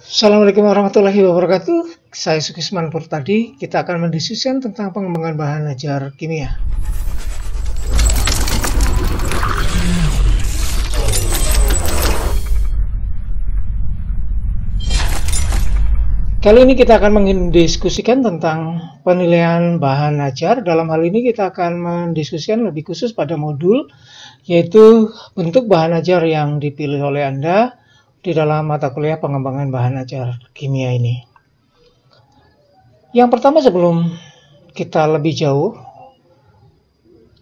Assalamualaikum warahmatullahi wabarakatuh. Saya Sukisman Purtadi. Kita akan mendiskusikan tentang pengembangan bahan ajar kimia. Kali ini kita akan mendiskusikan tentang penilaian bahan ajar. Dalam hal ini kita akan mendiskusikan lebih khusus pada modul, yaitu bentuk bahan ajar yang dipilih oleh Anda di dalam mata kuliah pengembangan bahan ajar kimia ini. Yang pertama, sebelum kita lebih jauh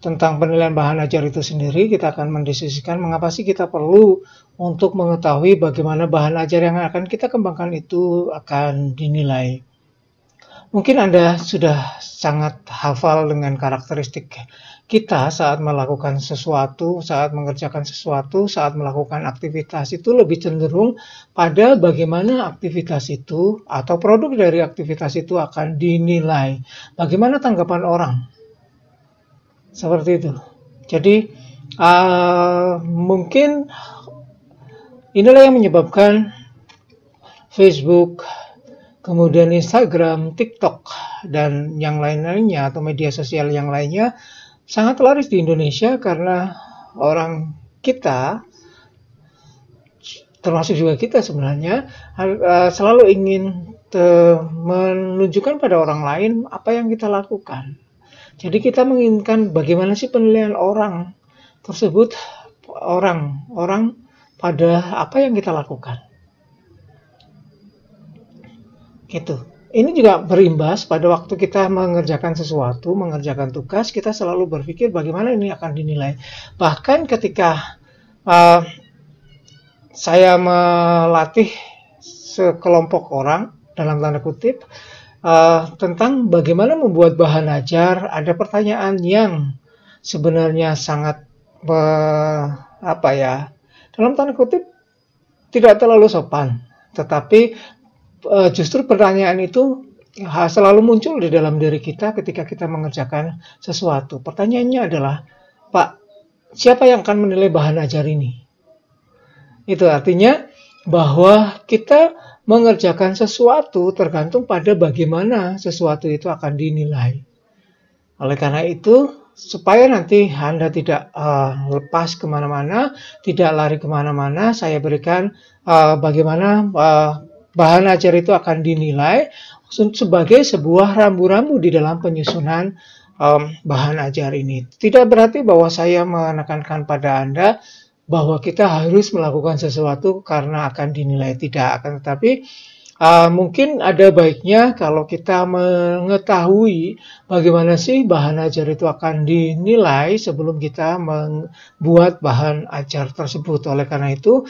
tentang penilaian bahan ajar itu sendiri, kita akan mendiskusikan mengapa sih kita perlu untuk mengetahui bagaimana bahan ajar yang akan kita kembangkan itu akan dinilai. Mungkin Anda sudah sangat hafal dengan karakteristik kita saat melakukan sesuatu, saat mengerjakan sesuatu, saat melakukan aktivitas itu lebih cenderung pada bagaimana aktivitas itu atau produk dari aktivitas itu akan dinilai. Bagaimana tanggapan orang. Seperti itu. Jadi mungkin inilah yang menyebabkan Facebook, kemudian Instagram, TikTok, dan yang lain-lainnya atau media sosial yang lainnya sangat laris di Indonesia karena orang kita, termasuk juga kita sebenarnya, selalu ingin menunjukkan pada orang lain apa yang kita lakukan. Jadi kita menginginkan bagaimana sih penilaian orang tersebut, orang pada apa yang kita lakukan. Gitu. Ini juga berimbas pada waktu kita mengerjakan sesuatu, mengerjakan tugas, kita selalu berpikir bagaimana ini akan dinilai. Bahkan ketika saya melatih sekelompok orang, dalam tanda kutip, tentang bagaimana membuat bahan ajar, ada pertanyaan yang sebenarnya sangat dalam tanda kutip tidak terlalu sopan, tetapi justru pertanyaan itu selalu muncul di dalam diri kita ketika kita mengerjakan sesuatu. Pertanyaannya adalah, Pak, siapa yang akan menilai bahan ajar ini? Itu artinya bahwa kita mengerjakan sesuatu tergantung pada bagaimana sesuatu itu akan dinilai. Oleh karena itu, supaya nanti Anda tidak lepas kemana-mana, tidak lari kemana-mana, saya berikan bagaimana bahan ajar itu akan dinilai sebagai sebuah rambu-rambu di dalam penyusunan bahan ajar ini. Tidak berarti bahwa saya menekankan pada Anda bahwa kita harus melakukan sesuatu karena akan dinilai, tidak akan, tetapi mungkin ada baiknya kalau kita mengetahui bagaimana sih bahan ajar itu akan dinilai sebelum kita membuat bahan ajar tersebut. Oleh karena itu,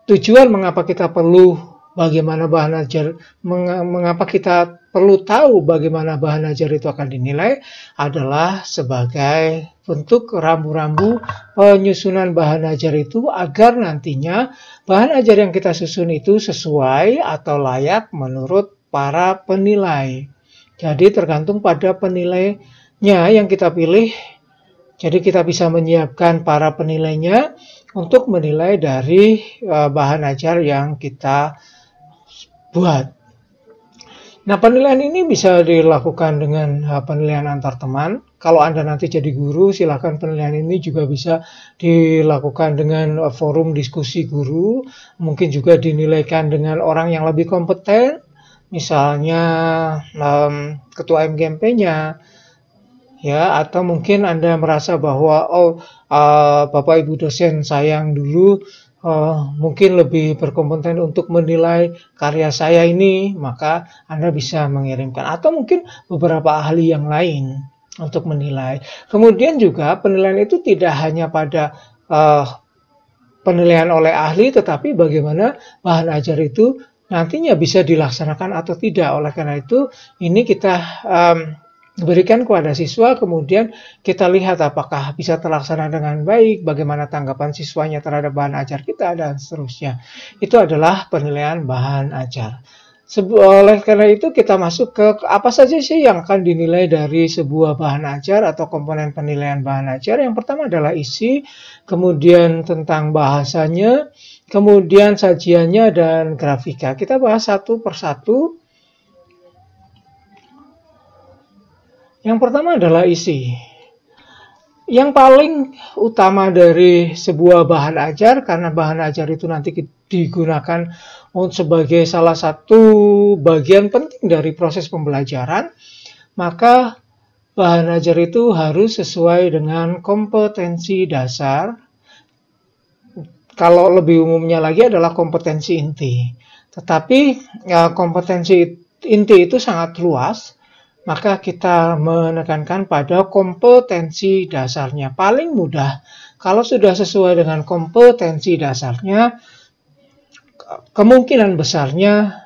tujuan mengapa kita perlu bagaimana bahan ajar, mengapa kita perlu tahu bagaimana bahan ajar itu akan dinilai adalah sebagai bentuk rambu-rambu penyusunan bahan ajar itu agar nantinya bahan ajar yang kita susun itu sesuai atau layak menurut para penilai. Jadi tergantung pada penilainya yang kita pilih. Jadi kita bisa menyiapkan para penilainya untuk menilai dari bahan ajar yang kita buat. Nah, penilaian ini bisa dilakukan dengan penilaian antar teman. Kalau Anda nanti jadi guru, silakan penilaian ini juga bisa dilakukan dengan forum diskusi guru. Mungkin juga dinilaikan dengan orang yang lebih kompeten, misalnya ketua MGMP-nya. Ya, atau mungkin Anda merasa bahwa Bapak Ibu dosen saya yang dulu mungkin lebih berkompeten untuk menilai karya saya ini, maka Anda bisa mengirimkan. Atau mungkin beberapa ahli yang lain untuk menilai. Kemudian juga penilaian itu tidak hanya pada penilaian oleh ahli, tetapi bagaimana bahan ajar itu nantinya bisa dilaksanakan atau tidak. Oleh karena itu, ini kita berikan kepada siswa, kemudian kita lihat apakah bisa terlaksana dengan baik, bagaimana tanggapan siswanya terhadap bahan ajar kita, dan seterusnya. Itu adalah penilaian bahan ajar. Oleh karena itu kita masuk ke apa saja sih yang akan dinilai dari sebuah bahan ajar atau komponen penilaian bahan ajar. Yang pertama adalah isi, kemudian tentang bahasanya, kemudian sajiannya dan grafika. Kita bahas satu persatu. Yang pertama adalah isi. Yang paling utama dari sebuah bahan ajar, karena bahan ajar itu nanti digunakan sebagai salah satu bagian penting dari proses pembelajaran, maka bahan ajar itu harus sesuai dengan kompetensi dasar. Kalau lebih umumnya lagi adalah kompetensi inti. Tetapi kompetensi inti itu sangat luas, maka kita menekankan pada kompetensi dasarnya. Paling mudah, kalau sudah sesuai dengan kompetensi dasarnya, kemungkinan besarnya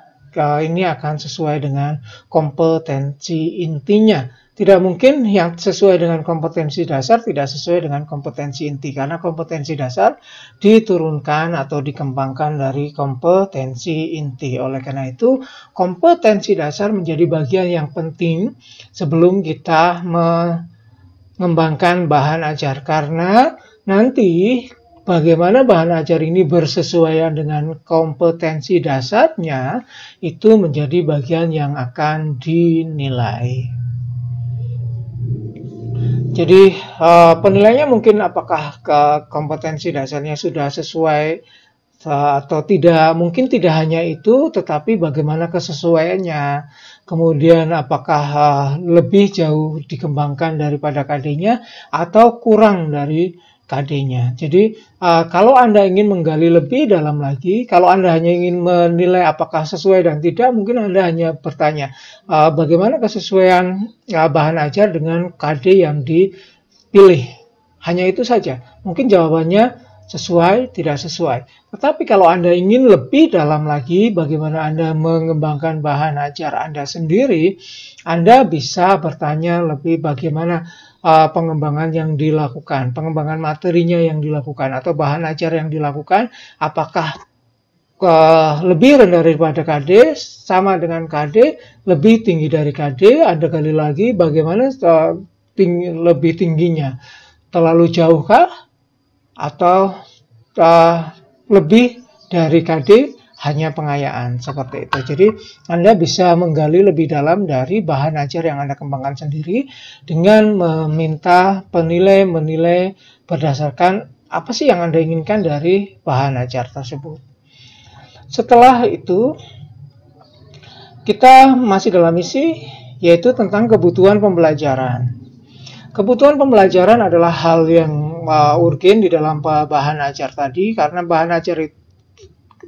ini akan sesuai dengan kompetensi intinya. Tidak mungkin yang sesuai dengan kompetensi dasar tidak sesuai dengan kompetensi inti, karena kompetensi dasar diturunkan atau dikembangkan dari kompetensi inti. Oleh karena itu, kompetensi dasar menjadi bagian yang penting sebelum kita mengembangkan bahan ajar, karena nanti bagaimana bahan ajar ini bersesuaian dengan kompetensi dasarnya itu menjadi bagian yang akan dinilai. Jadi penilaiannya mungkin apakah kompetensi dasarnya sudah sesuai atau tidak. Mungkin tidak hanya itu, tetapi bagaimana kesesuaiannya. Kemudian apakah lebih jauh dikembangkan daripada KD-nya atau kurang dari KD-nya. Jadi kalau Anda ingin menggali lebih dalam lagi, kalau Anda hanya ingin menilai apakah sesuai dan tidak, mungkin Anda hanya bertanya bagaimana kesesuaian bahan ajar dengan KD yang dipilih. Hanya itu saja. Mungkin jawabannya sesuai, tidak sesuai. Tetapi kalau Anda ingin lebih dalam lagi, bagaimana Anda mengembangkan bahan ajar Anda sendiri, Anda bisa bertanya lebih bagaimana pengembangan yang dilakukan, pengembangan materinya yang dilakukan, atau bahan ajar yang dilakukan, apakah lebih rendah daripada KD, sama dengan KD, lebih tinggi dari KD, Anda gali lagi bagaimana lebih tingginya, terlalu jauhkah, atau lebih dari KD, hanya pengayaan, seperti itu. Jadi Anda bisa menggali lebih dalam dari bahan ajar yang Anda kembangkan sendiri dengan meminta menilai berdasarkan apa sih yang Anda inginkan dari bahan ajar tersebut. Setelah itu kita masih dalam misi, yaitu tentang kebutuhan pembelajaran. Kebutuhan pembelajaran adalah hal yang urgen di dalam bahan ajar tadi, karena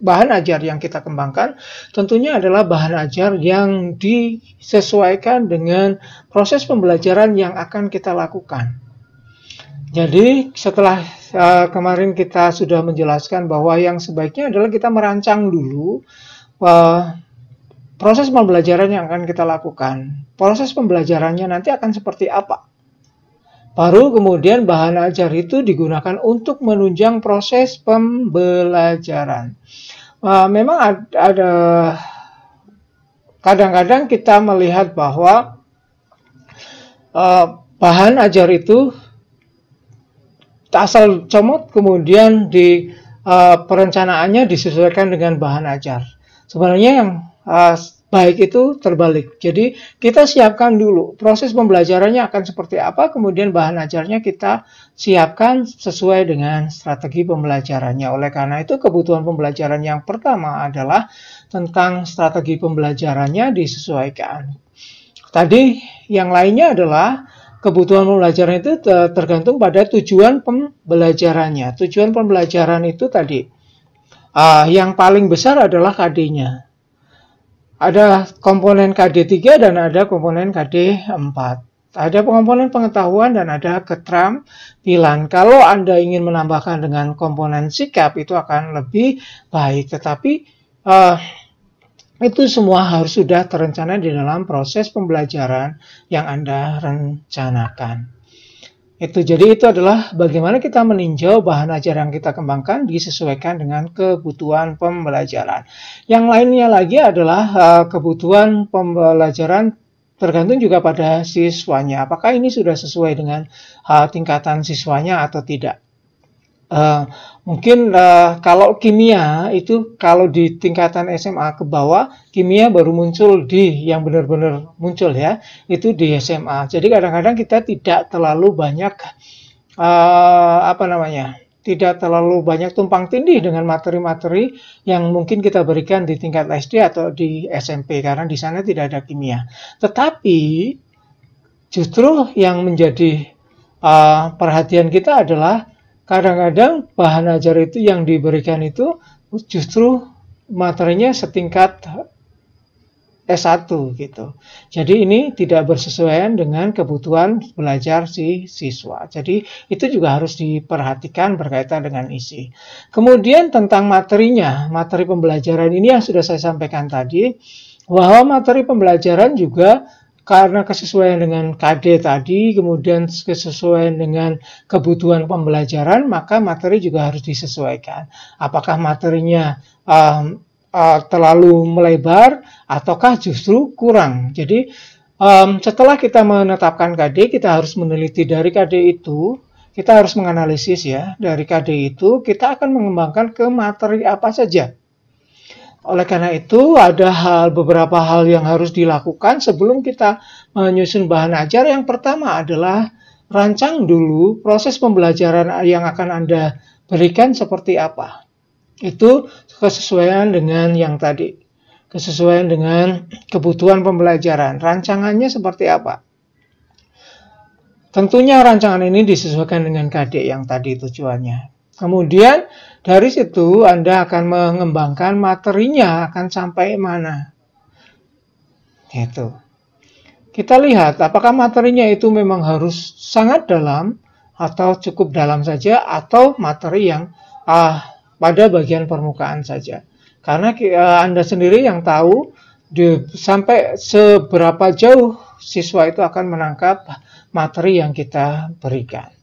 bahan ajar yang kita kembangkan tentunya adalah bahan ajar yang disesuaikan dengan proses pembelajaran yang akan kita lakukan. Jadi setelah kemarin kita sudah menjelaskan bahwa yang sebaiknya adalah kita merancang dulu proses pembelajaran yang akan kita lakukan. Proses pembelajarannya nanti akan seperti apa? Baru kemudian bahan ajar itu digunakan untuk menunjang proses pembelajaran. Memang ada kadang-kadang kita melihat bahwa bahan ajar itu asal comot kemudian di perencanaannya disesuaikan dengan bahan ajar. Sebenarnya yang baik itu terbalik. Jadi kita siapkan dulu proses pembelajarannya akan seperti apa, kemudian bahan ajarnya kita siapkan sesuai dengan strategi pembelajarannya. Oleh karena itu kebutuhan pembelajaran yang pertama adalah tentang strategi pembelajarannya disesuaikan. Tadi yang lainnya adalah kebutuhan pembelajaran itu tergantung pada tujuan pembelajarannya. Tujuan pembelajaran itu tadi yang paling besar adalah KD-nya. Ada komponen KD3 dan ada komponen KD4. Ada komponen pengetahuan dan ada keterampilan. Kalau Anda ingin menambahkan dengan komponen sikap, itu akan lebih baik. Tetapi itu semua harus sudah terencana di dalam proses pembelajaran yang Anda rencanakan. Jadi itu adalah bagaimana kita meninjau bahan ajar yang kita kembangkan disesuaikan dengan kebutuhan pembelajaran. Yang lainnya lagi adalah kebutuhan pembelajaran tergantung juga pada siswanya. Apakah ini sudah sesuai dengan tingkatan siswanya atau tidak? Mungkin kalau kimia itu kalau di tingkatan SMA ke bawah, kimia baru muncul yang benar-benar muncul ya, itu di SMA. Jadi kadang-kadang kita tidak terlalu banyak tidak terlalu banyak tumpang tindih dengan materi-materi yang mungkin kita berikan di tingkat SD atau di SMP karena di sana tidak ada kimia. Tetapi justru yang menjadi perhatian kita adalah kadang-kadang bahan ajar itu yang diberikan itu justru materinya setingkat S1 gitu. Jadi ini tidak bersesuaian dengan kebutuhan belajar si siswa. Jadi itu juga harus diperhatikan berkaitan dengan isi. Kemudian tentang materinya, materi pembelajaran ini yang sudah saya sampaikan tadi, bahwa materi pembelajaran juga karena kesesuaian dengan KD tadi, kemudian kesesuaian dengan kebutuhan pembelajaran, maka materi juga harus disesuaikan. Apakah materinya terlalu melebar, ataukah justru kurang. Jadi setelah kita menetapkan KD, kita harus meneliti dari KD itu, kita harus menganalisis ya, dari KD itu kita akan mengembangkan ke materi apa saja. Oleh karena itu, ada beberapa hal yang harus dilakukan sebelum kita menyusun bahan ajar. Yang pertama adalah rancang dulu proses pembelajaran yang akan Anda berikan seperti apa. Itu kesesuaian dengan yang tadi. Kesesuaian dengan kebutuhan pembelajaran. Rancangannya seperti apa? Tentunya rancangan ini disesuaikan dengan KD yang tadi tujuannya. Kemudian dari situ Anda akan mengembangkan materinya akan sampai mana. Gitu. Kita lihat apakah materinya itu memang harus sangat dalam atau cukup dalam saja atau materi yang pada bagian permukaan saja. Karena Anda sendiri yang tahu sampai seberapa jauh siswa itu akan menangkap materi yang kita berikan.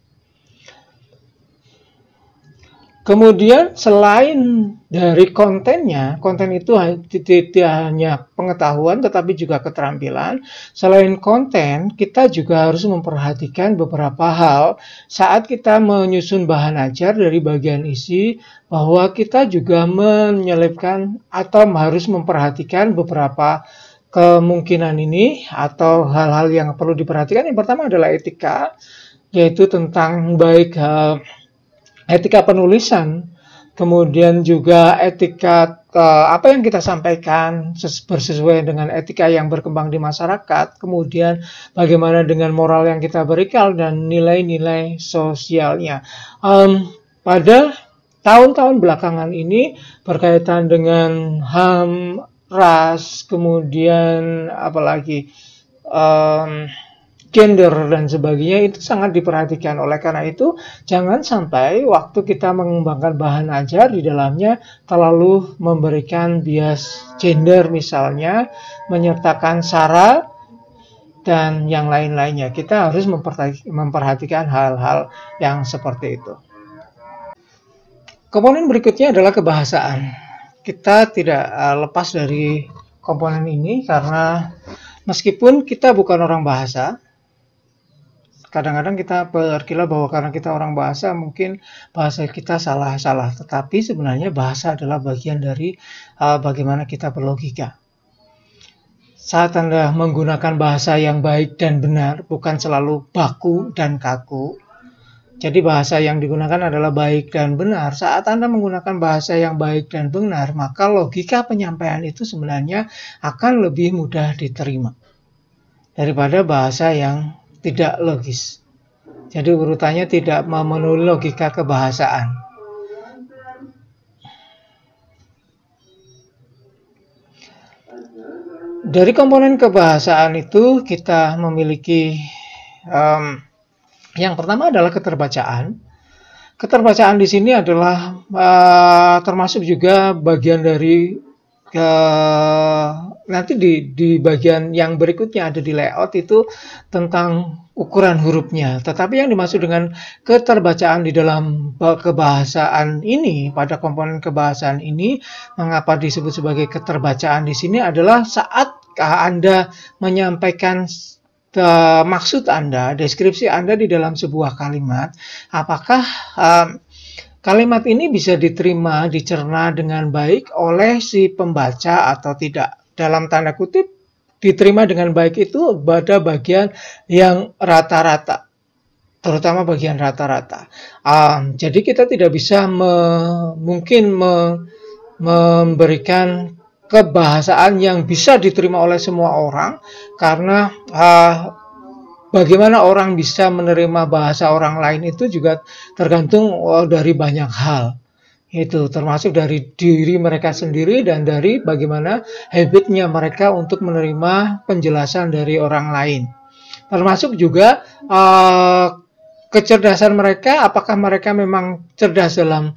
Kemudian selain dari kontennya, konten itu tidak hanya pengetahuan tetapi juga keterampilan. Selain konten, kita juga harus memperhatikan beberapa hal saat kita menyusun bahan ajar dari bagian isi, bahwa kita juga menyelipkan atau harus memperhatikan beberapa kemungkinan ini atau hal-hal yang perlu diperhatikan. Yang pertama adalah etika, yaitu tentang baik etika penulisan, kemudian juga etika apa yang kita sampaikan bersesuaian dengan etika yang berkembang di masyarakat, kemudian bagaimana dengan moral yang kita berikan dan nilai-nilai sosialnya. Pada tahun-tahun belakangan ini berkaitan dengan HAM, ras, kemudian apalagi gender dan sebagainya itu sangat diperhatikan. Oleh karena itu, jangan sampai waktu kita mengembangkan bahan ajar di dalamnya terlalu memberikan bias gender misalnya, menyertakan sara dan yang lain-lainnya. Kita harus memperhatikan hal-hal yang seperti itu. Komponen berikutnya adalah kebahasaan. Kita tidak lepas dari komponen ini karena meskipun kita bukan orang bahasa, kadang-kadang kita berkira bahwa karena kita orang bahasa, mungkin bahasa kita salah-salah. Tetapi sebenarnya bahasa adalah bagian dari bagaimana kita berlogika. Saat Anda menggunakan bahasa yang baik dan benar, bukan selalu baku dan kaku. Jadi bahasa yang digunakan adalah baik dan benar. Saat Anda menggunakan bahasa yang baik dan benar, maka logika penyampaian itu sebenarnya akan lebih mudah diterima daripada bahasa yang tidak logis. Jadi urutannya tidak memenuhi logika kebahasaan. Dari komponen kebahasaan itu kita memiliki yang pertama adalah keterbacaan. Keterbacaan di sini adalah termasuk juga bagian dari nanti di bagian yang berikutnya ada di layout itu tentang ukuran hurufnya. Tetapi yang dimaksud dengan keterbacaan di dalam kebahasaan ini, pada komponen kebahasaan ini, mengapa disebut sebagai keterbacaan di sini adalah saat Anda menyampaikan maksud Anda, deskripsi Anda di dalam sebuah kalimat, apakah kalimat ini bisa diterima, dicerna dengan baik oleh si pembaca atau tidak. Dalam tanda kutip, diterima dengan baik itu pada bagian yang rata-rata, terutama bagian rata-rata. Jadi kita tidak bisa mungkin memberikan kebahasaan yang bisa diterima oleh semua orang, karena bagaimana orang bisa menerima bahasa orang lain itu juga tergantung dari banyak hal. Itu termasuk dari diri mereka sendiri dan dari bagaimana habitnya mereka untuk menerima penjelasan dari orang lain. Termasuk juga kecerdasan mereka, apakah mereka memang cerdas dalam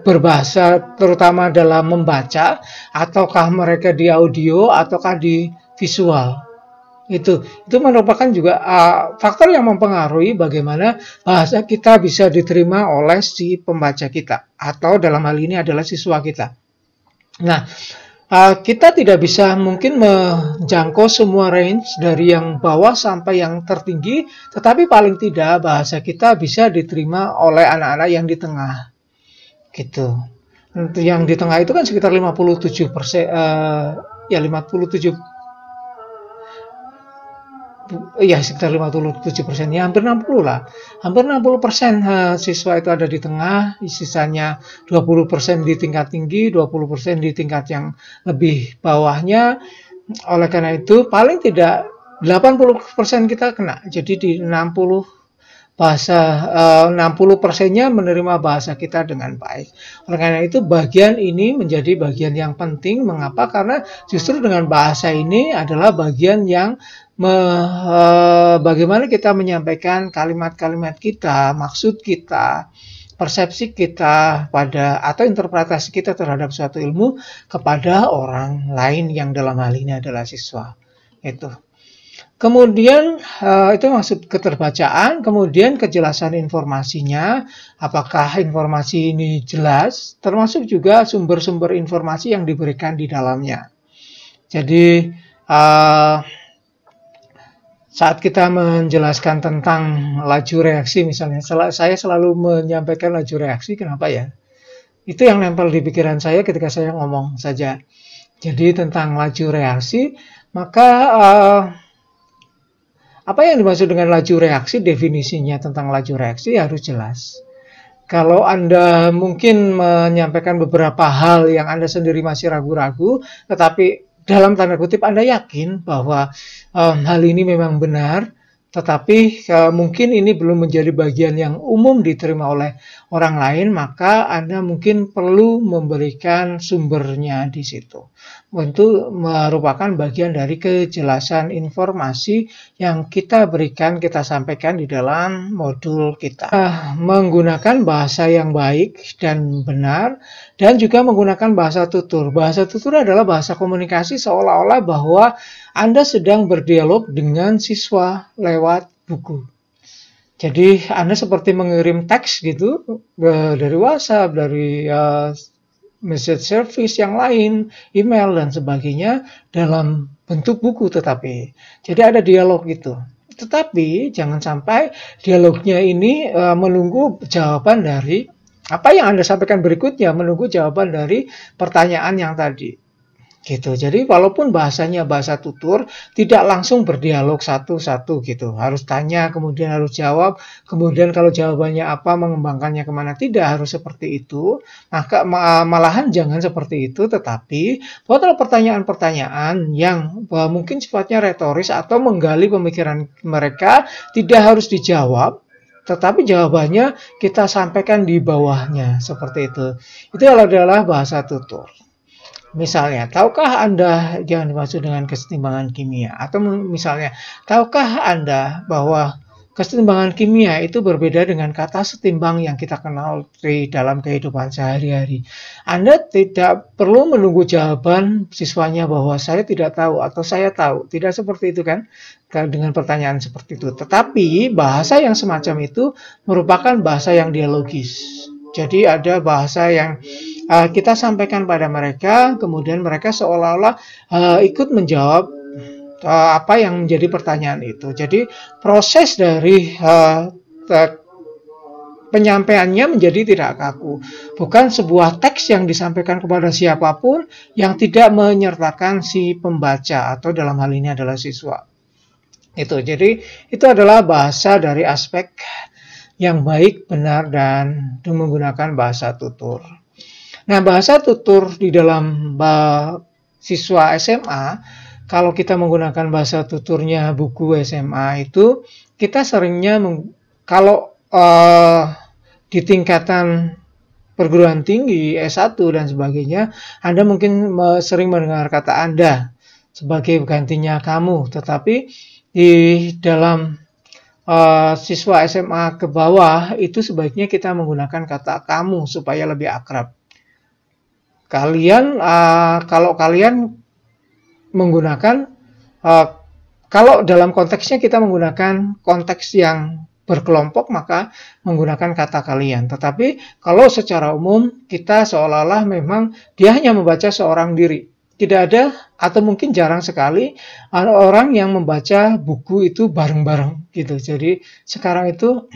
berbahasa, terutama dalam membaca, ataukah mereka di audio, ataukah di visual. Itu merupakan juga faktor yang mempengaruhi bagaimana bahasa kita bisa diterima oleh si pembaca kita, atau dalam hal ini adalah siswa kita. Nah, kita tidak bisa mungkin menjangkau semua range dari yang bawah sampai yang tertinggi, tetapi paling tidak bahasa kita bisa diterima oleh anak-anak yang di tengah. Gitu. Yang di tengah itu kan sekitar 57%, ya 57, ya sekitar 57%, ya hampir 60 lah. Hampir 60% siswa itu ada di tengah, sisanya 20% di tingkat tinggi, 20% di tingkat yang lebih bawahnya. Oleh karena itu paling tidak 80% kita kena. Jadi di 60%-nya menerima bahasa kita dengan baik. Oleh karena itu bagian ini menjadi bagian yang penting. Mengapa? Karena justru dengan bahasa ini adalah bagian yang bagaimana kita menyampaikan kalimat-kalimat kita, maksud kita, persepsi kita atau interpretasi kita terhadap suatu ilmu kepada orang lain yang dalam hal ini adalah siswa. Itu. Kemudian itu maksud keterbacaan, kemudian kejelasan informasinya, apakah informasi ini jelas, termasuk juga sumber-sumber informasi yang diberikan di dalamnya. Jadi saat kita menjelaskan tentang laju reaksi misalnya, saya selalu menyampaikan laju reaksi, kenapa ya? Itu yang nempel di pikiran saya ketika saya ngomong saja. Jadi tentang laju reaksi, maka apa yang dimaksud dengan laju reaksi, definisinya tentang laju reaksi harus jelas. Kalau Anda mungkin menyampaikan beberapa hal yang Anda sendiri masih ragu-ragu, tetapi dalam tanda kutip Anda yakin bahwa hal ini memang benar, tetapi mungkin ini belum menjadi bagian yang umum diterima oleh orang lain, maka Anda mungkin perlu memberikan sumbernya di situ. Itu merupakan bagian dari kejelasan informasi yang kita berikan, kita sampaikan di dalam modul kita. Menggunakan bahasa yang baik dan benar, dan juga menggunakan bahasa tutur. Bahasa tutur adalah bahasa komunikasi seolah-olah bahwa Anda sedang berdialog dengan siswa lewat buku. Jadi Anda seperti mengirim teks gitu dari WhatsApp, dari message service yang lain, email dan sebagainya dalam bentuk buku tetapi. Jadi ada dialog gitu. Tetapi jangan sampai dialognya ini menunggu jawaban dari apa yang Anda sampaikan berikutnya, menunggu jawaban dari pertanyaan yang tadi. Gitu. Jadi walaupun bahasanya bahasa tutur, tidak langsung berdialog satu-satu gitu. Harus tanya, kemudian harus jawab, kemudian kalau jawabannya apa, mengembangkannya kemana. Tidak harus seperti itu. Maka malahan jangan seperti itu, tetapi buatlah pertanyaan-pertanyaan yang mungkin sifatnya retoris atau menggali pemikiran mereka, tidak harus dijawab. Tetapi jawabannya kita sampaikan di bawahnya, seperti itu. Itu adalah bahasa tutur. Misalnya, tahukah Anda, jangan dimaksud dengan kesetimbangan kimia, atau misalnya, tahukah Anda bahwa Kesetimbangan kimia itu berbeda dengan kata setimbang yang kita kenal di dalam kehidupan sehari-hari. Anda tidak perlu menunggu jawaban siswanya bahwa saya tidak tahu atau saya tahu. Tidak seperti itu kan, dengan pertanyaan seperti itu. Tetapi bahasa yang semacam itu merupakan bahasa yang dialogis. Jadi ada bahasa yang kita sampaikan pada mereka, kemudian mereka seolah-olah ikut menjawab apa yang menjadi pertanyaan itu. Jadi proses dari penyampaiannya menjadi tidak kaku. Bukan sebuah teks yang disampaikan kepada siapapun yang tidak menyertakan si pembaca atau dalam hal ini adalah siswa. Jadi itu adalah bahasa dari aspek yang baik, benar, dan menggunakan bahasa tutur. Nah, bahasa tutur di dalam siswa SMA, kalau kita menggunakan bahasa tuturnya buku SMA itu, kita seringnya kalau di tingkatan perguruan tinggi S1 dan sebagainya, Anda mungkin sering mendengar kata Anda sebagai gantinya kamu, tetapi di dalam siswa SMA ke bawah itu sebaiknya kita menggunakan kata kamu supaya lebih akrab. Kalau kalian menggunakan, kalau dalam konteksnya kita menggunakan konteks yang berkelompok, maka menggunakan kata kalian. Tetapi kalau secara umum kita seolah-olah memang dia hanya membaca seorang diri. Tidak ada atau mungkin jarang sekali orang yang membaca buku itu bareng-bareng gitu. Jadi sekarang itu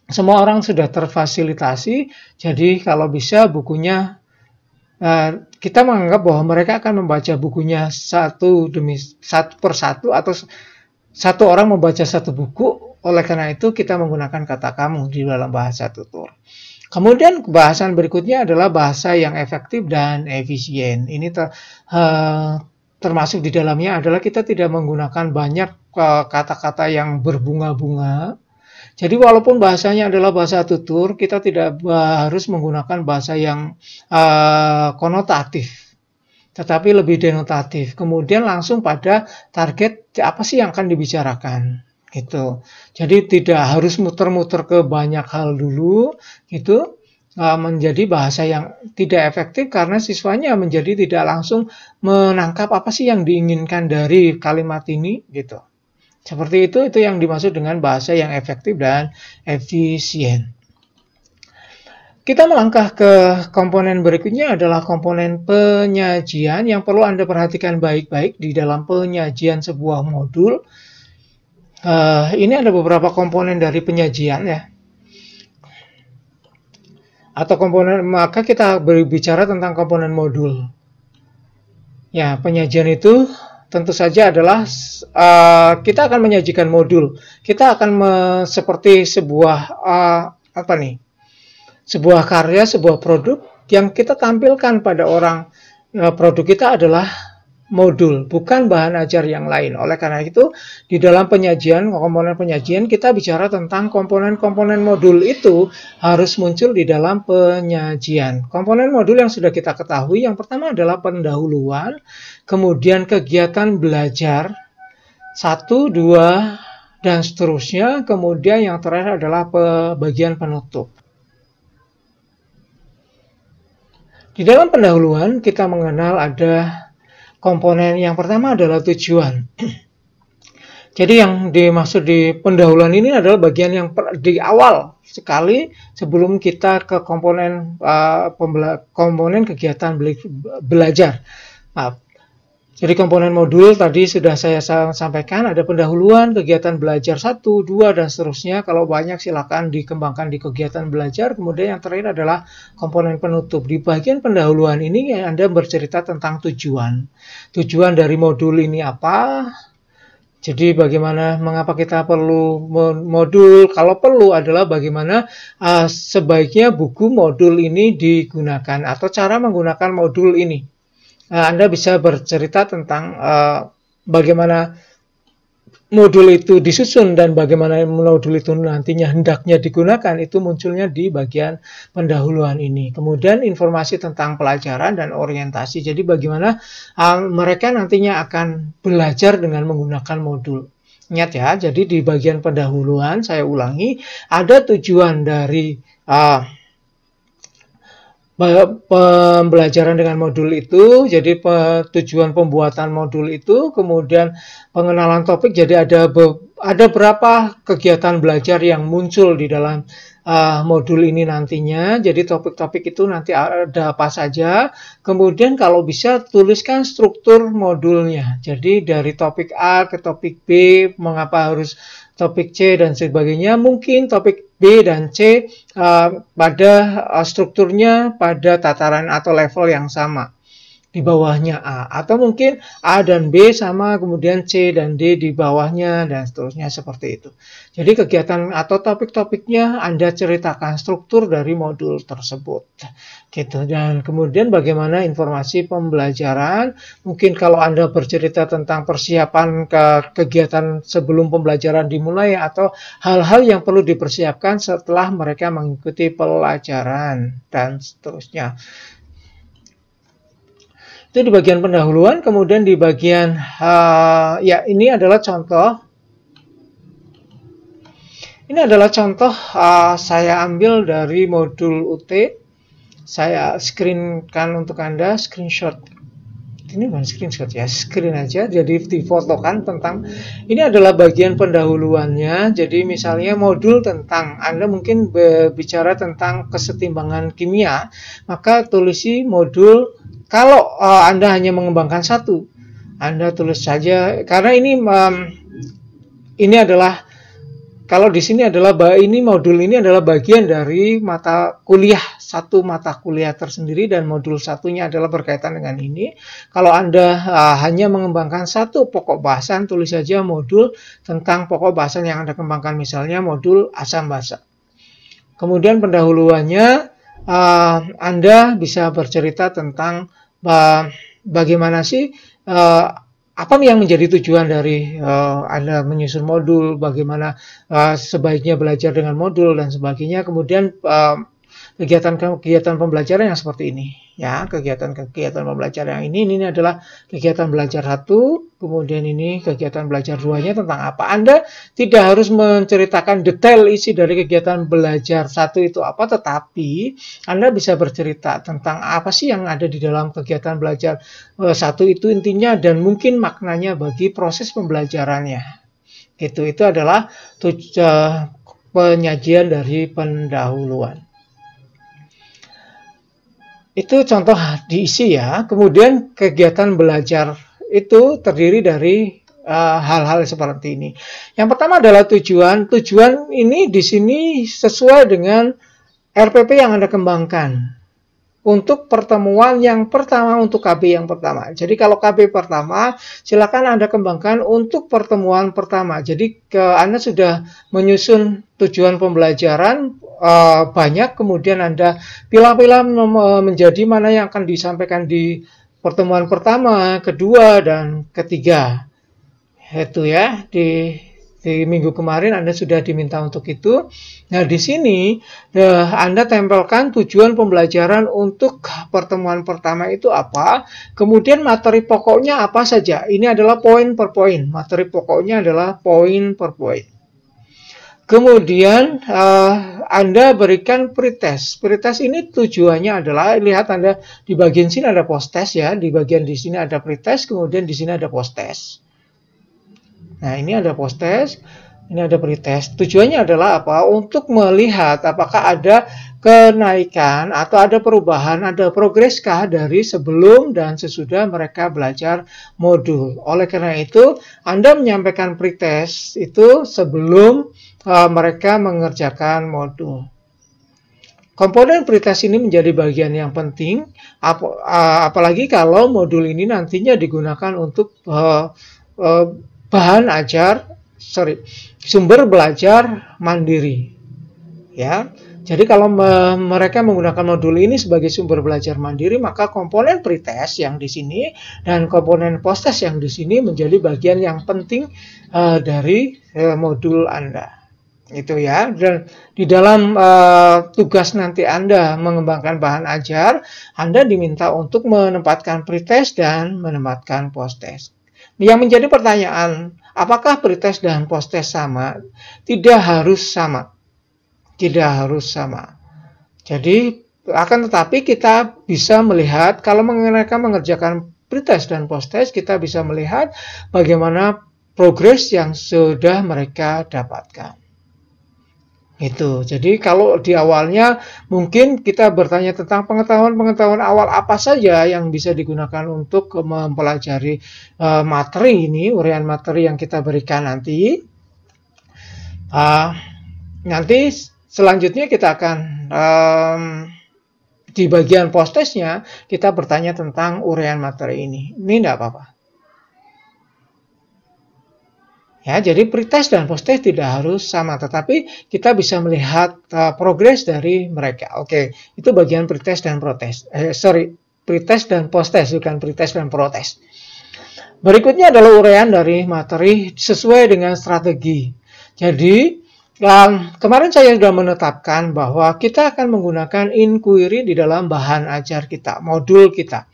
semua orang sudah terfasilitasi. Jadi kalau bisa bukunya, kita menganggap bahwa mereka akan membaca bukunya satu per satu atau satu orang membaca satu buku. Oleh karena itu kita menggunakan kata kamu di dalam bahasa tutur. Kemudian bahasan berikutnya adalah bahasa yang efektif dan efisien. Ini termasuk di dalamnya adalah kita tidak menggunakan banyak kata-kata yang berbunga-bunga. Jadi walaupun bahasanya adalah bahasa tutur, kita tidak harus menggunakan bahasa yang konotatif, tetapi lebih denotatif. Kemudian langsung pada target apa sih yang akan dibicarakan, gitu. Jadi tidak harus muter-muter ke banyak hal dulu, gitu. Menjadi bahasa yang tidak efektif karena siswanya menjadi tidak langsung menangkap apa sih yang diinginkan dari kalimat ini, gitu. Seperti itu yang dimaksud dengan bahasa yang efektif dan efisien. Kita melangkah ke komponen berikutnya adalah komponen penyajian yang perlu Anda perhatikan baik-baik di dalam penyajian sebuah modul. Ini ada beberapa komponen dari penyajian ya. Atau komponen, maka kita berbicara tentang komponen modul. Ya, penyajian itu tentu saja adalah kita akan menyajikan modul. Kita akan seperti sebuah sebuah karya, sebuah produk yang kita tampilkan pada orang. Produk kita adalah modul, bukan bahan ajar yang lain. Oleh karena itu, di dalam penyajian, komponen penyajian, kita bicara tentang komponen-komponen modul itu harus muncul di dalam penyajian. Komponen modul yang sudah kita ketahui, yang pertama adalah pendahuluan, kemudian kegiatan belajar, 1, 2, dan seterusnya, kemudian yang terakhir adalah bagian penutup. Di dalam pendahuluan, kita mengenal ada komponen yang pertama adalah tujuan. Jadi yang dimaksud di pendahuluan ini adalah bagian yang di awal sekali sebelum kita ke komponen kegiatan belajar. Jadi komponen modul tadi sudah saya sampaikan, ada pendahuluan, kegiatan belajar 1, 2, dan seterusnya. Kalau banyak silakan dikembangkan di kegiatan belajar. Kemudian yang terakhir adalah komponen penutup. Di bagian pendahuluan ini Anda bercerita tentang tujuan. Tujuan dari modul ini apa? Jadi bagaimana, mengapa kita perlu modul? Kalau perlu adalah bagaimana sebaiknya buku modul ini digunakan atau cara menggunakan modul ini. Anda bisa bercerita tentang bagaimana modul itu disusun dan bagaimana modul itu nantinya hendaknya digunakan. Itu munculnya di bagian pendahuluan ini. Kemudian informasi tentang pelajaran dan orientasi. Jadi bagaimana mereka nantinya akan belajar dengan menggunakan modul. Ingat ya, jadi di bagian pendahuluan saya ulangi, ada tujuan dari pembelajaran dengan modul itu, jadi tujuan pembuatan modul itu, kemudian pengenalan topik, jadi ada berapa kegiatan belajar yang muncul di dalam modul ini nantinya. Jadi topik-topik itu nanti ada apa saja. Kemudian kalau bisa tuliskan struktur modulnya. Jadi dari topik A ke topik B, mengapa harus topik C dan sebagainya. Mungkin topik B dan C pada strukturnya pada tataran atau level yang sama. Di bawahnya A, atau mungkin A dan B sama, kemudian C dan D di bawahnya, dan seterusnya seperti itu. Jadi kegiatan atau topik-topiknya Anda ceritakan struktur dari modul tersebut, gitu. Dan kemudian bagaimana informasi pembelajaran, mungkin kalau Anda bercerita tentang persiapan ke kegiatan sebelum pembelajaran dimulai, atau hal-hal yang perlu dipersiapkan setelah mereka mengikuti pelajaran, dan seterusnya. Itu di bagian pendahuluan. Kemudian di bagian ya ini adalah contoh. Ini adalah contoh saya ambil dari modul UT. Saya screenkan untuk Anda, screenshot. Ini bukan screenshot ya, screen aja. Jadi difotokan tentang, ini adalah bagian pendahuluannya. Jadi misalnya modul tentang, Anda mungkin berbicara tentang kesetimbangan kimia, maka tulisi modul. Kalau Anda hanya mengembangkan satu, Anda tulis saja, karena ini adalah, kalau di sini adalah ini modul ini adalah bagian dari mata kuliah, satu mata kuliah tersendiri, dan modul satunya adalah berkaitan dengan ini. Kalau Anda hanya mengembangkan satu pokok bahasan, tulis saja modul tentang pokok bahasan yang Anda kembangkan, misalnya modul asam basa. Kemudian pendahuluannya, Anda bisa bercerita tentang bagaimana sih, apa yang menjadi tujuan dari Anda menyusun modul, bagaimana sebaiknya belajar dengan modul dan sebagainya. Kemudian kegiatan pembelajaran yang seperti ini, ya, kegiatan pembelajaran yang ini adalah kegiatan belajar 1, kemudian ini kegiatan belajar 2-nya tentang apa. Anda tidak harus menceritakan detail isi dari kegiatan belajar 1 itu apa, tetapi Anda bisa bercerita tentang apa sih yang ada di dalam kegiatan belajar 1 itu intinya, dan mungkin maknanya bagi proses pembelajarannya. Itu adalah penyajian dari pendahuluan. Itu contoh diisi ya. Kemudian kegiatan belajar itu terdiri dari hal-hal seperti ini. Yang pertama adalah tujuan. Tujuan ini di sini sesuai dengan RPP yang Anda kembangkan. Untuk pertemuan yang pertama, untuk KB yang pertama. Jadi kalau KB pertama, silakan Anda kembangkan untuk pertemuan pertama. Jadi Anda sudah menyusun tujuan pembelajaran banyak, kemudian Anda pilah-pilah menjadi mana yang akan disampaikan di pertemuan pertama, kedua, dan ketiga. Itu ya, di minggu kemarin Anda sudah diminta untuk itu. Nah, di sini Anda tempelkan tujuan pembelajaran untuk pertemuan pertama itu apa, kemudian materi pokoknya apa saja. Ini adalah poin per poin. Materi pokoknya adalah poin per poin. Kemudian Anda berikan pretest. Pretest ini tujuannya adalah, lihat Anda di bagian sini ada post test ya, di bagian di sini ada pretest, kemudian di sini ada post test. Nah, ini ada post test, ini ada pretest. Tujuannya adalah apa? Untuk melihat apakah ada kenaikan atau ada perubahan, ada progreskah dari sebelum dan sesudah mereka belajar modul. Oleh karena itu, Anda menyampaikan pretest itu sebelum mereka mengerjakan modul. Komponen pretest ini menjadi bagian yang penting, apalagi kalau modul ini nantinya digunakan untuk sumber belajar mandiri, ya. Jadi kalau mereka menggunakan modul ini sebagai sumber belajar mandiri, maka komponen pretest yang di sini dan komponen post-test yang di sini menjadi bagian yang penting dari modul Anda. Itu ya. Dan di dalam tugas nanti Anda mengembangkan bahan ajar, Anda diminta untuk menempatkan pretest dan menempatkan post-test. Yang menjadi pertanyaan, apakah pretest dan posttest sama? Tidak harus sama. Tidak harus sama. Jadi, akan tetapi kita bisa melihat, kalau mereka mengerjakan pretest dan posttest, kita bisa melihat bagaimana progres yang sudah mereka dapatkan. Itu. Jadi kalau di awalnya mungkin kita bertanya tentang pengetahuan-pengetahuan awal apa saja yang bisa digunakan untuk mempelajari materi ini, uraian materi yang kita berikan nanti. Nanti selanjutnya kita akan di bagian post-testnya kita bertanya tentang uraian materi ini. Ini tidak apa-apa. Ya, jadi pretest dan posttest tidak harus sama, tetapi kita bisa melihat progres dari mereka. Oke, itu bagian pretest dan pretest dan posttest, bukan pretest dan protest. Berikutnya adalah uraian dari materi sesuai dengan strategi. Jadi, kemarin saya sudah menetapkan bahwa kita akan menggunakan inquiry di dalam bahan ajar kita, modul kita.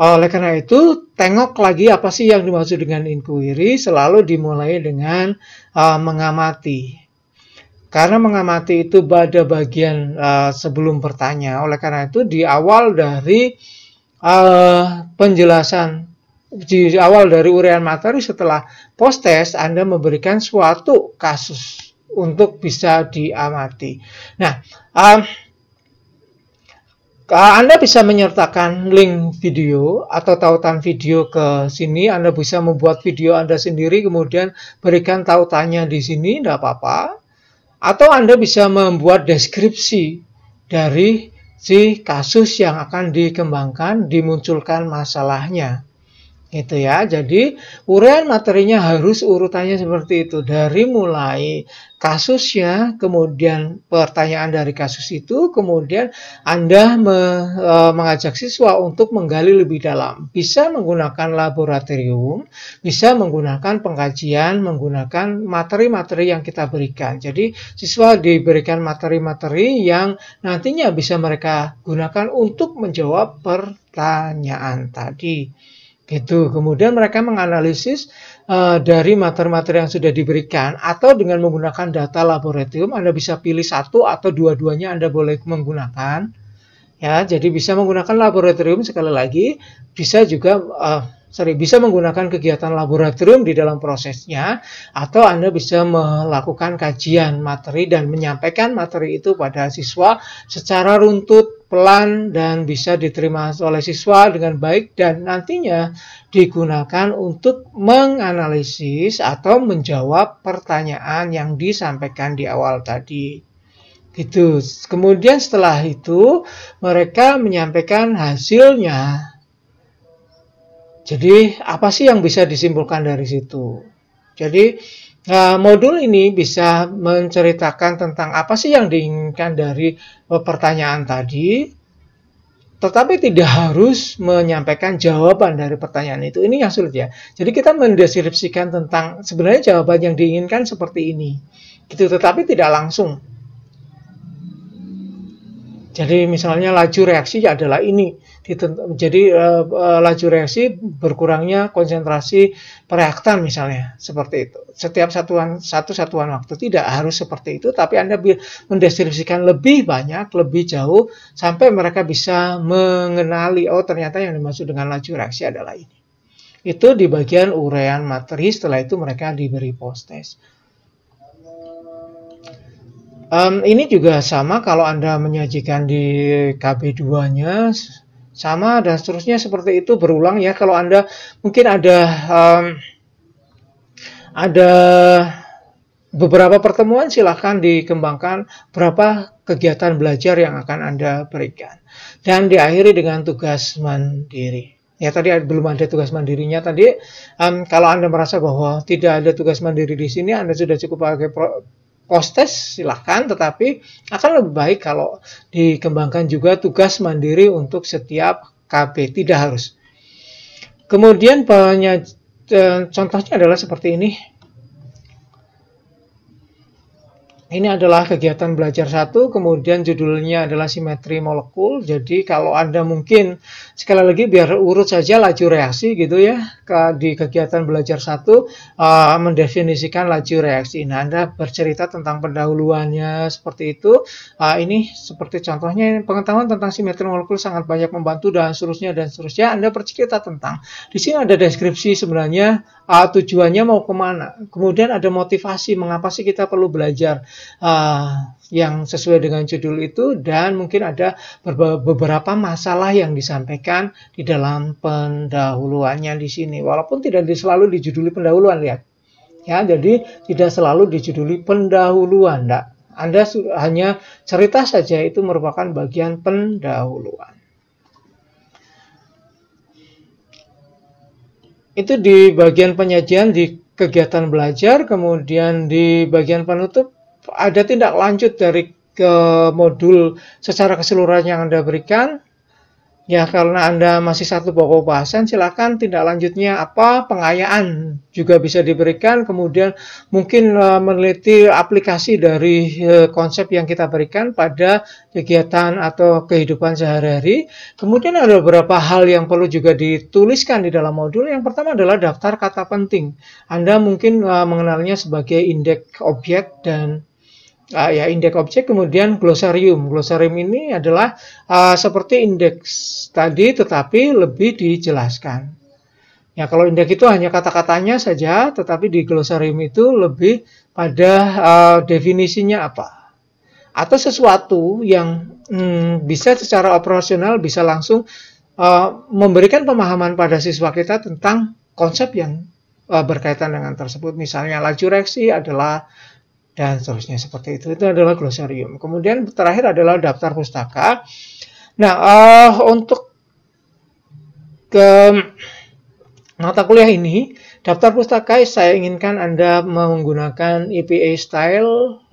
Oleh karena itu, tengok lagi apa sih yang dimaksud dengan inquiry, selalu dimulai dengan mengamati. Karena mengamati itu pada bagian sebelum bertanya. Oleh karena itu, di awal dari penjelasan, di awal dari uraian materi setelah post-test, Anda memberikan suatu kasus untuk bisa diamati. Nah, Anda bisa menyertakan link video atau tautan video ke sini. Anda bisa membuat video Anda sendiri, kemudian berikan tautannya di sini, tidak apa-apa. Atau Anda bisa membuat deskripsi dari si kasus yang akan dikembangkan, dimunculkan masalahnya. Gitu ya. Jadi uraian materinya harus urutannya seperti itu, dari mulai kasusnya, kemudian pertanyaan dari kasus itu, kemudian Anda mengajak siswa untuk menggali lebih dalam. Bisa menggunakan laboratorium, bisa menggunakan pengkajian, menggunakan materi-materi yang kita berikan. Jadi siswa diberikan materi-materi yang nantinya bisa mereka gunakan untuk menjawab pertanyaan tadi. Gitu. Kemudian mereka menganalisis dari materi-materi yang sudah diberikan, atau dengan menggunakan data laboratorium. Anda bisa pilih satu atau dua-duanya Anda boleh menggunakan. Ya, jadi bisa menggunakan laboratorium sekali lagi, bisa juga bisa menggunakan kegiatan laboratorium di dalam prosesnya, atau Anda bisa melakukan kajian materi dan menyampaikan materi itu pada siswa secara runtut, pelan, dan bisa diterima oleh siswa dengan baik, dan nantinya digunakan untuk menganalisis atau menjawab pertanyaan yang disampaikan di awal tadi. Gitu. Kemudian setelah itu mereka menyampaikan hasilnya. Jadi apa sih yang bisa disimpulkan dari situ? Jadi modul ini bisa menceritakan tentang apa sih yang diinginkan dari pertanyaan tadi, tetapi tidak harus menyampaikan jawaban dari pertanyaan itu. Ini yang sulit ya. Jadi kita mendeskripsikan tentang sebenarnya jawaban yang diinginkan seperti ini. Gitu, tetapi tidak langsung. Jadi misalnya laju reaksi adalah ini. Jadi laju reaksi berkurangnya konsentrasi reaktan misalnya, seperti itu. Setiap satu satuan waktu, tidak harus seperti itu, tapi Anda mendeskripsikan lebih banyak, lebih jauh, sampai mereka bisa mengenali, oh ternyata yang dimaksud dengan laju reaksi adalah ini. Itu di bagian uraian materi, setelah itu mereka diberi post-test. Ini juga sama kalau Anda menyajikan di KB2-nya, sama dan seterusnya seperti itu, berulang ya. Kalau Anda mungkin ada beberapa pertemuan, silahkan dikembangkan berapa kegiatan belajar yang akan Anda berikan. Dan diakhiri dengan tugas mandiri. Ya, tadi belum ada tugas mandirinya tadi. Kalau Anda merasa bahwa tidak ada tugas mandiri di sini, Anda sudah cukup pakai post-test, silahkan, tetapi akan lebih baik kalau dikembangkan juga tugas mandiri untuk setiap KB, tidak harus. Kemudian contohnya adalah seperti ini. Ini adalah kegiatan belajar 1, kemudian judulnya adalah simetri molekul. Jadi kalau Anda mungkin, sekali lagi biar urut saja laju reaksi gitu ya, di kegiatan belajar 1, mendefinisikan laju reaksi. Nah, Anda bercerita tentang pendahuluannya seperti itu. Ini seperti contohnya, pengetahuan tentang simetri molekul sangat banyak membantu dan seterusnya dan seterusnya. Anda bercerita tentang, di sini ada deskripsi sebenarnya tujuannya mau kemana. Kemudian ada motivasi, mengapa sih kita perlu belajar yang sesuai dengan judul itu, dan mungkin ada beberapa masalah yang disampaikan di dalam pendahuluannya di sini. Walaupun tidak selalu dijuduli pendahuluan, lihat. Ya, jadi tidak selalu dijuduli pendahuluan, enggak. Anda hanya cerita saja, itu merupakan bagian pendahuluan. Itu di bagian penyajian di kegiatan belajar, kemudian di bagian penutup ada tindak lanjut dari ke modul secara keseluruhan yang Anda berikan. Ya, karena Anda masih satu pokok bahasan, silakan tindak lanjutnya apa, pengayaan juga bisa diberikan, kemudian mungkin meneliti aplikasi dari konsep yang kita berikan pada kegiatan atau kehidupan sehari-hari. Kemudian ada beberapa hal yang perlu juga dituliskan di dalam modul. Yang pertama adalah daftar kata penting. Anda mungkin mengenalnya sebagai indeks objek dan indeks objek, kemudian glosarium. Glosarium ini adalah seperti indeks tadi, tetapi lebih dijelaskan. Ya, kalau indeks itu hanya kata-katanya saja, tetapi di glosarium itu lebih pada definisinya apa. Atau sesuatu yang bisa secara operasional bisa langsung memberikan pemahaman pada siswa kita tentang konsep yang berkaitan dengan tersebut. Misalnya laju reaksi adalah, dan seterusnya seperti itu. Itu adalah glosarium. Kemudian terakhir adalah daftar pustaka. Nah, untuk ke mata kuliah ini, daftar pustaka saya inginkan Anda menggunakan EPA Style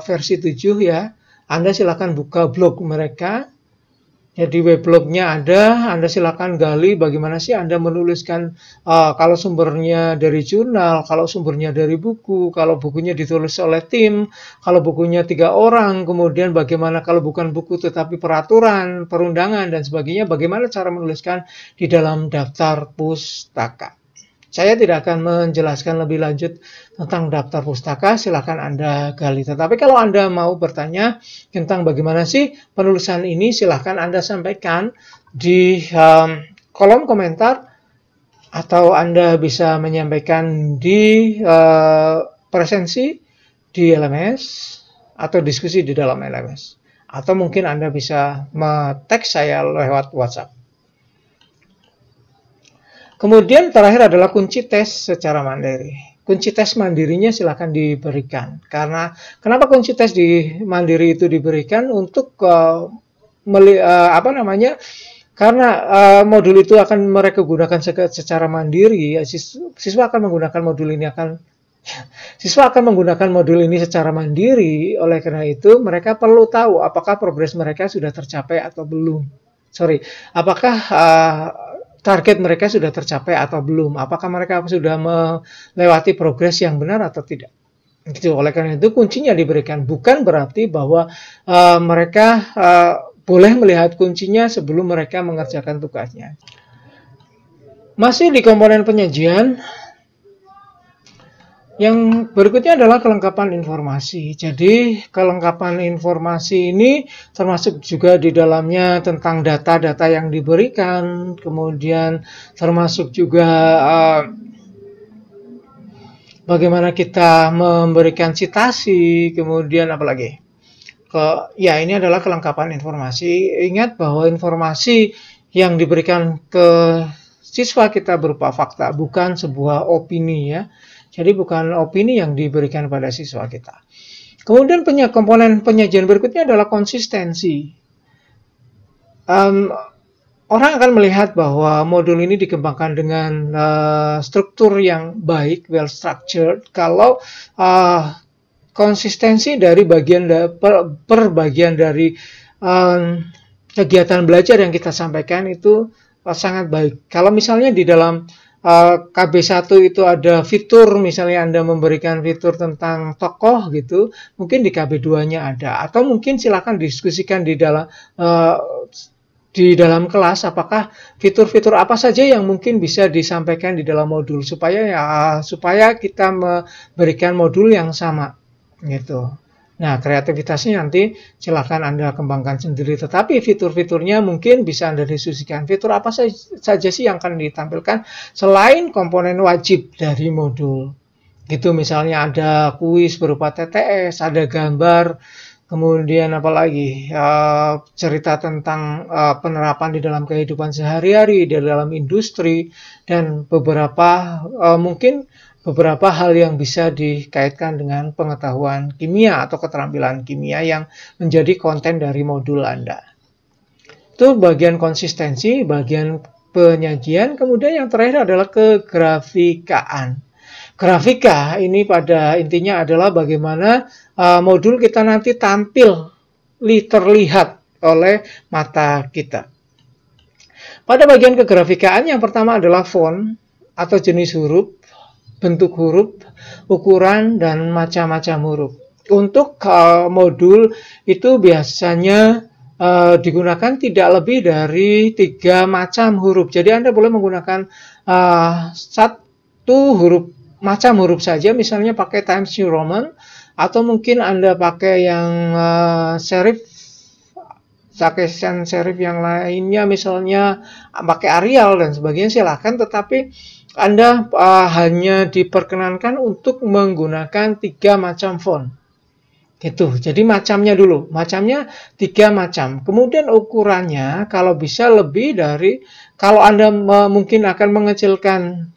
versi 7 ya. Anda silakan buka blog mereka. Jadi weblognya ada, Anda silakan gali bagaimana sih Anda menuliskan, kalau sumbernya dari jurnal, kalau sumbernya dari buku, kalau bukunya ditulis oleh tim, kalau bukunya 3 orang, kemudian bagaimana kalau bukan buku tetapi peraturan, perundangan, dan sebagainya, bagaimana cara menuliskan di dalam daftar pustaka. Saya tidak akan menjelaskan lebih lanjut tentang daftar pustaka, silakan Anda gali. Tetapi kalau Anda mau bertanya tentang bagaimana sih penulisan ini, silakan Anda sampaikan di kolom komentar, atau Anda bisa menyampaikan di presensi di LMS, atau diskusi di dalam LMS. Atau mungkin Anda bisa tag saya lewat WhatsApp. Kemudian terakhir adalah kunci tes secara mandiri. Kunci tes mandirinya silakan diberikan. Karena kenapa kunci tes di mandiri itu diberikan? Untuk karena modul itu akan mereka gunakan secara mandiri. Siswa akan menggunakan modul ini secara mandiri. Oleh karena itu mereka perlu tahu apakah progres mereka sudah tercapai atau belum. Apakah target mereka sudah tercapai atau belum? Apakah mereka sudah melewati progres yang benar atau tidak? Gitu. Oleh karena itu kuncinya diberikan. Bukan berarti bahwa mereka boleh melihat kuncinya sebelum mereka mengerjakan tugasnya. Masih di komponen penyajian, yang berikutnya adalah kelengkapan informasi. Jadi kelengkapan informasi ini termasuk juga di dalamnya tentang data-data yang diberikan, kemudian termasuk juga bagaimana kita memberikan citasi, kemudian apalagi. Ini adalah kelengkapan informasi. Ingat bahwa informasi yang diberikan ke siswa kita berupa fakta, bukan sebuah opini ya. Jadi bukan opini yang diberikan pada siswa kita. Kemudian komponen penyajian berikutnya adalah konsistensi. Orang akan melihat bahwa modul ini dikembangkan dengan struktur yang baik, well structured, kalau konsistensi dari per bagian dari kegiatan belajar yang kita sampaikan itu sangat baik. Kalau misalnya di dalam KB1 itu ada fitur, misalnya Anda memberikan fitur tentang tokoh gitu, mungkin di KB2-nya ada. Atau mungkin silakan diskusikan di dalam kelas apakah fitur-fitur apa saja yang mungkin bisa disampaikan di dalam modul supaya kita memberikan modul yang sama gitu. Nah, kreativitasnya nanti silakan Anda kembangkan sendiri, tetapi fitur-fiturnya mungkin bisa Anda diskusikan. Fitur apa saja sih yang akan ditampilkan selain komponen wajib dari modul. Gitu, misalnya ada kuis berupa TTS, ada gambar, kemudian apalagi cerita tentang penerapan di dalam kehidupan sehari-hari, di dalam industri, dan mungkin beberapa hal yang bisa dikaitkan dengan pengetahuan kimia atau keterampilan kimia yang menjadi konten dari modul Anda. Itu bagian konsistensi, bagian penyajian, kemudian yang terakhir adalah kegrafikaan. Grafika ini pada intinya adalah bagaimana modul kita nanti tampil terlihat oleh mata kita. Pada bagian kegrafikaan yang pertama adalah font atau jenis huruf, bentuk huruf, ukuran, dan macam-macam huruf. Untuk modul itu biasanya digunakan tidak lebih dari 3 macam huruf. Jadi Anda boleh menggunakan satu macam huruf saja, misalnya pakai Times New Roman, atau mungkin Anda pakai yang serif, serif yang lainnya, misalnya pakai Arial dan sebagainya, silakan, tetapi Anda hanya diperkenankan untuk menggunakan 3 macam font. Gitu. Jadi macamnya dulu. Macamnya 3 macam. Kemudian ukurannya kalau bisa lebih dari, kalau Anda mungkin akan mengecilkan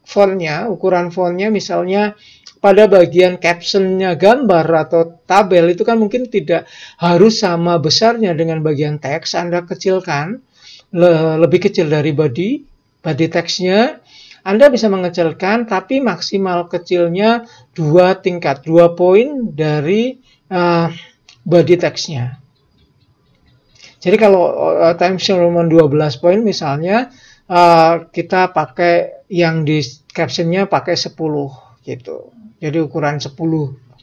fontnya, ukuran fontnya misalnya pada bagian captionnya gambar atau tabel itu kan mungkin tidak harus sama besarnya dengan bagian teks. Anda kecilkan, lebih kecil dari body teksnya, Anda bisa mengecilkan, tapi maksimal kecilnya 2 tingkat, 2 poin dari body teksnya. Jadi kalau Times New Roman 12 poin misalnya, kita pakai yang di captionnya pakai 10 gitu. Jadi ukuran 10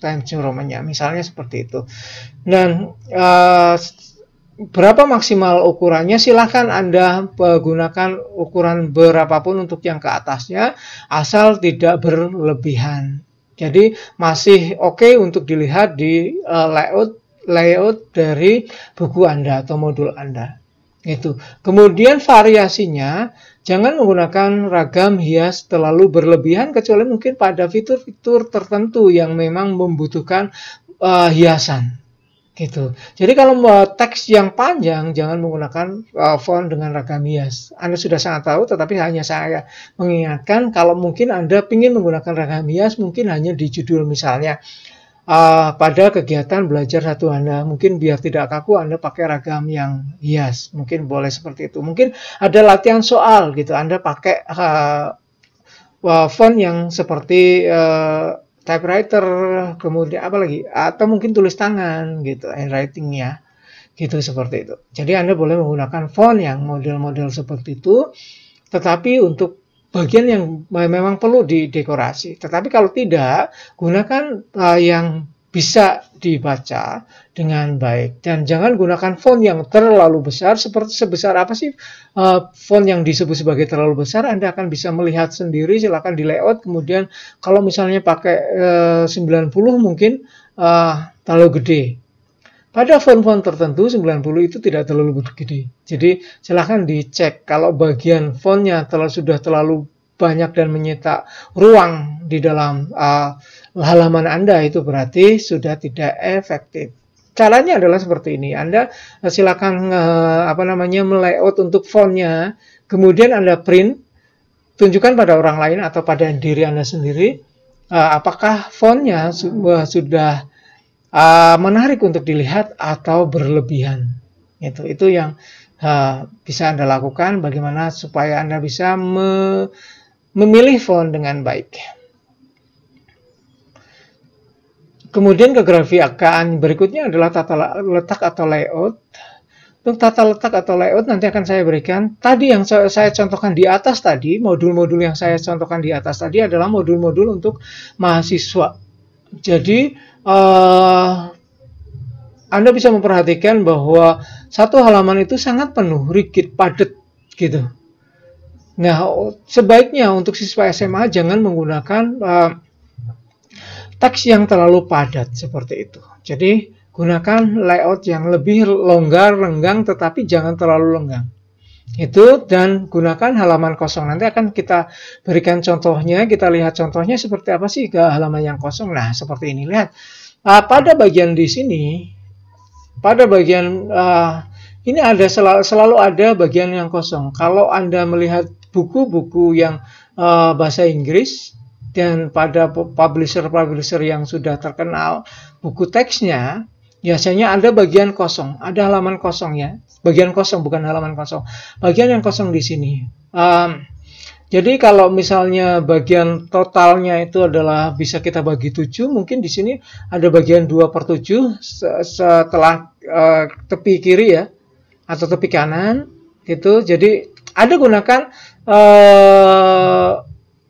Times New Roman-nya, misalnya seperti itu. Dan berapa maksimal ukurannya, silahkan Anda gunakan ukuran berapapun untuk yang ke atasnya, asal tidak berlebihan. Jadi masih oke untuk dilihat di layout dari buku Anda atau modul Anda. Itu. Kemudian variasinya, jangan menggunakan ragam hias terlalu berlebihan, kecuali mungkin pada fitur-fitur tertentu yang memang membutuhkan hiasan. Gitu. Jadi kalau teks yang panjang, jangan menggunakan font dengan ragam hias. Anda sudah sangat tahu, tetapi hanya saya mengingatkan, kalau mungkin Anda ingin menggunakan ragam hias, mungkin hanya di judul misalnya. Pada kegiatan belajar satu Anda, mungkin biar tidak kaku Anda pakai ragam yang hias, mungkin boleh seperti itu. Mungkin ada latihan soal gitu, Anda pakai font yang seperti typewriter, kemudian apa lagi, atau mungkin tulis tangan gitu, handwriting-nya gitu, seperti itu. Jadi Anda boleh menggunakan font yang model-model seperti itu, tetapi untuk bagian yang memang perlu didekorasi. Tetapi kalau tidak, gunakan yang bisa dibaca dengan baik. Dan jangan gunakan font yang terlalu besar. Sebesar apa sih font yang disebut sebagai terlalu besar? Anda akan bisa melihat sendiri, silakan di layout. Kemudian kalau misalnya pakai 90 mungkin terlalu gede. Pada font-font tertentu 90 itu tidak terlalu gede. Jadi silahkan dicek kalau bagian fontnya sudah terlalu banyak dan menyita ruang di dalam halaman Anda, itu berarti sudah tidak efektif. Caranya adalah seperti ini. Anda silakan melayout untuk fontnya, kemudian Anda print, tunjukkan pada orang lain atau pada diri Anda sendiri apakah fontnya sudah menarik untuk dilihat atau berlebihan. Itu yang bisa Anda lakukan, bagaimana supaya Anda bisa memilih font dengan baik. Kemudian kegrafikaan berikutnya adalah tata letak atau layout. Untuk tata letak atau layout nanti akan saya berikan. Tadi yang saya contohkan di atas tadi, modul-modul yang saya contohkan di atas tadi adalah modul-modul untuk mahasiswa. Jadi Anda bisa memperhatikan bahwa satu halaman itu sangat penuh, rigid, padat gitu. Nah, sebaiknya untuk siswa SMA jangan menggunakan teks yang terlalu padat seperti itu. Jadi gunakan layout yang lebih longgar, renggang, tetapi jangan terlalu lenggang. Itu, dan gunakan halaman kosong. Nanti akan kita berikan contohnya, kita lihat contohnya seperti apa sih ke halaman yang kosong. Nah, seperti ini. Lihat, pada bagian di sini, pada bagian ini ada selalu ada bagian yang kosong. Kalau Anda melihat buku-buku yang bahasa Inggris, dan pada publisher-publisher yang sudah terkenal, buku teksnya, biasanya ada bagian kosong, ada halaman kosong ya, bagian kosong bukan halaman kosong, bagian yang kosong di sini. Jadi kalau misalnya bagian totalnya itu adalah bisa kita bagi 7, mungkin di sini ada bagian 2/7 setelah tepi kiri ya, atau tepi kanan gitu. Jadi Anda gunakan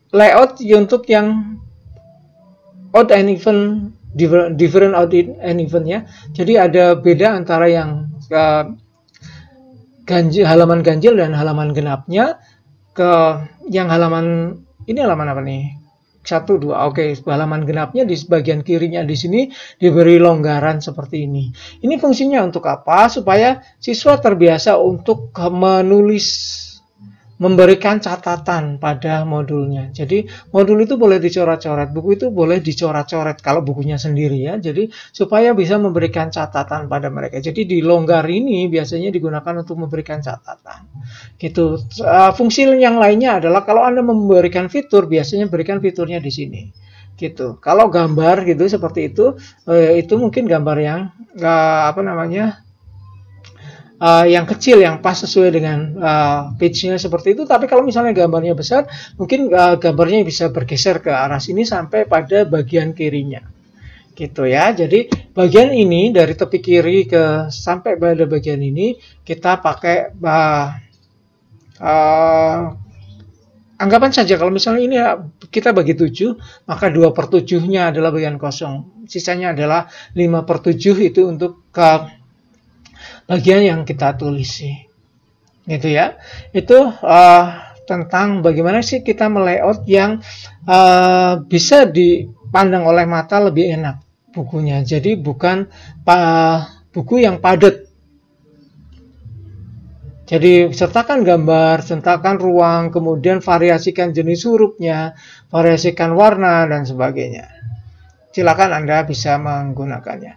layout untuk yang odd and even, different odd and even ya. Jadi ada beda antara yang halaman ganjil dan halaman genapnya. Ke yang halaman ini, halaman apa nih? 1, 2. Oke, halaman genapnya di bagian kirinya di sini diberi longgaran seperti ini. Ini fungsinya untuk apa? Supaya siswa terbiasa untuk menulis, memberikan catatan pada modulnya. Jadi modul itu boleh dicoret-coret, buku itu boleh dicoret-coret kalau bukunya sendiri ya. Jadi supaya bisa memberikan catatan pada mereka. Jadi di longgar ini biasanya digunakan untuk memberikan catatan. Gitu. Fungsi yang lainnya adalah kalau Anda memberikan fitur, biasanya berikan fiturnya di sini. Gitu. Kalau gambar gitu seperti itu mungkin gambar yang apa namanya? Yang kecil yang pas sesuai dengan page-nya seperti itu. Tapi kalau misalnya gambarnya besar, mungkin gambarnya bisa bergeser ke arah sini sampai pada bagian kirinya, gitu ya. Jadi bagian ini dari tepi kiri sampai pada bagian ini kita pakai anggapan saja kalau misalnya ini kita bagi 7, maka 2/7-nya adalah bagian kosong, sisanya adalah 5/7 itu untuk bagian yang kita tulis sih, gitu ya. Itu tentang bagaimana sih kita melayout yang bisa dipandang oleh mata lebih enak bukunya. Jadi bukan buku yang padat. Jadi sertakan gambar, sertakan ruang, kemudian variasikan jenis hurufnya, variasikan warna dan sebagainya. Silakan Anda bisa menggunakannya.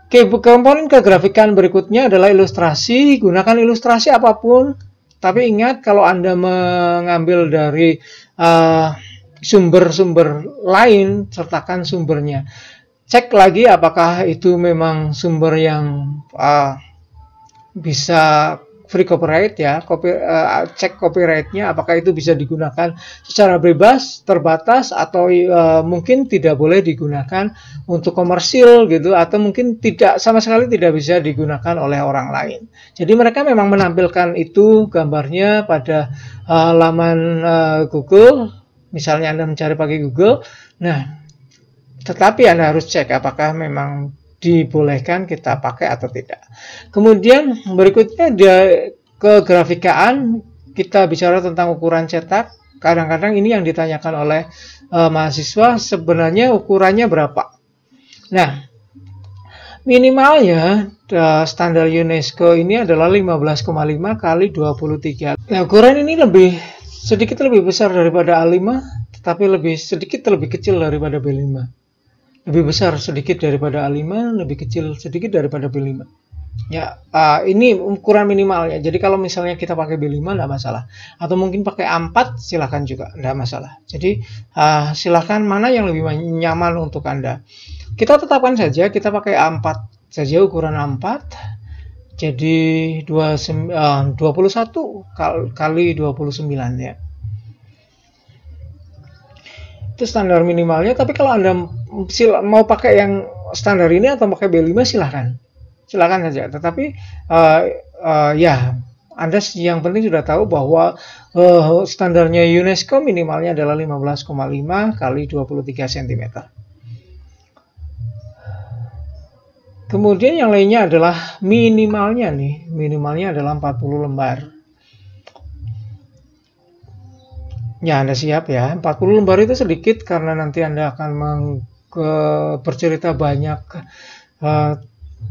Oke, komponen kegrafikan berikutnya adalah ilustrasi. Gunakan ilustrasi apapun, tapi ingat kalau Anda mengambil dari sumber-sumber lain, sertakan sumbernya. Cek lagi apakah itu memang sumber yang bisa free copyright ya, cek copyrightnya apakah itu bisa digunakan secara bebas, terbatas, atau mungkin tidak boleh digunakan untuk komersil gitu, atau mungkin sama sekali tidak bisa digunakan oleh orang lain. Jadi mereka memang menampilkan itu gambarnya pada laman Google, misalnya Anda mencari pakai Google. Nah, tetapi Anda harus cek apakah memang dibolehkan kita pakai atau tidak. Kemudian berikutnya kegrafikaan, kita bicara tentang ukuran cetak. Kadang-kadang ini yang ditanyakan oleh mahasiswa, sebenarnya ukurannya berapa. Nah, minimalnya standar UNESCO ini adalah 15,5 kali 23. Nah, ukuran ini sedikit lebih besar daripada A5, tetapi sedikit lebih kecil daripada B5. Lebih besar sedikit daripada A5, lebih kecil sedikit daripada B5. Ya, ini ukuran minimalnya. Jadi kalau misalnya kita pakai B5 tidak masalah, atau mungkin pakai A4 silahkan juga, tidak masalah. Jadi silahkan mana yang lebih nyaman untuk Anda. Kita tetapkan saja, kita pakai A4 saja, ukuran A4. Jadi 21 kali 29 ya. Itu standar minimalnya. Tapi kalau Anda mau pakai yang standar ini atau pakai B5 silahkan. silakan saja. Tetapi ya, Anda yang penting sudah tahu bahwa standarnya UNESCO minimalnya adalah 15,5 kali 23 cm. Kemudian yang lainnya adalah minimalnya nih, minimalnya adalah 40 lembar. Ya, Anda siap ya. 40 lembar itu sedikit karena nanti Anda akan bercerita banyak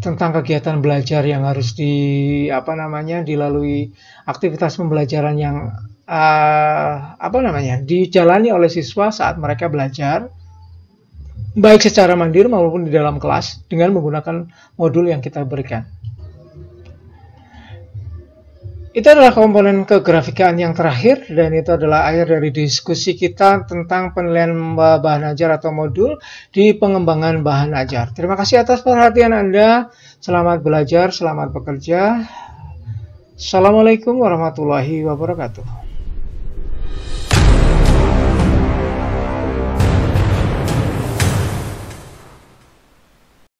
tentang kegiatan belajar yang harus dilalui, aktivitas pembelajaran yang dijalani oleh siswa saat mereka belajar, baik secara mandiri maupun di dalam kelas dengan menggunakan modul yang kita berikan. Itu adalah komponen kegrafikan yang terakhir, dan itu adalah akhir dari diskusi kita tentang penilaian bahan ajar atau modul di pengembangan bahan ajar. Terima kasih atas perhatian Anda. Selamat belajar, selamat bekerja. Assalamualaikum warahmatullahi wabarakatuh.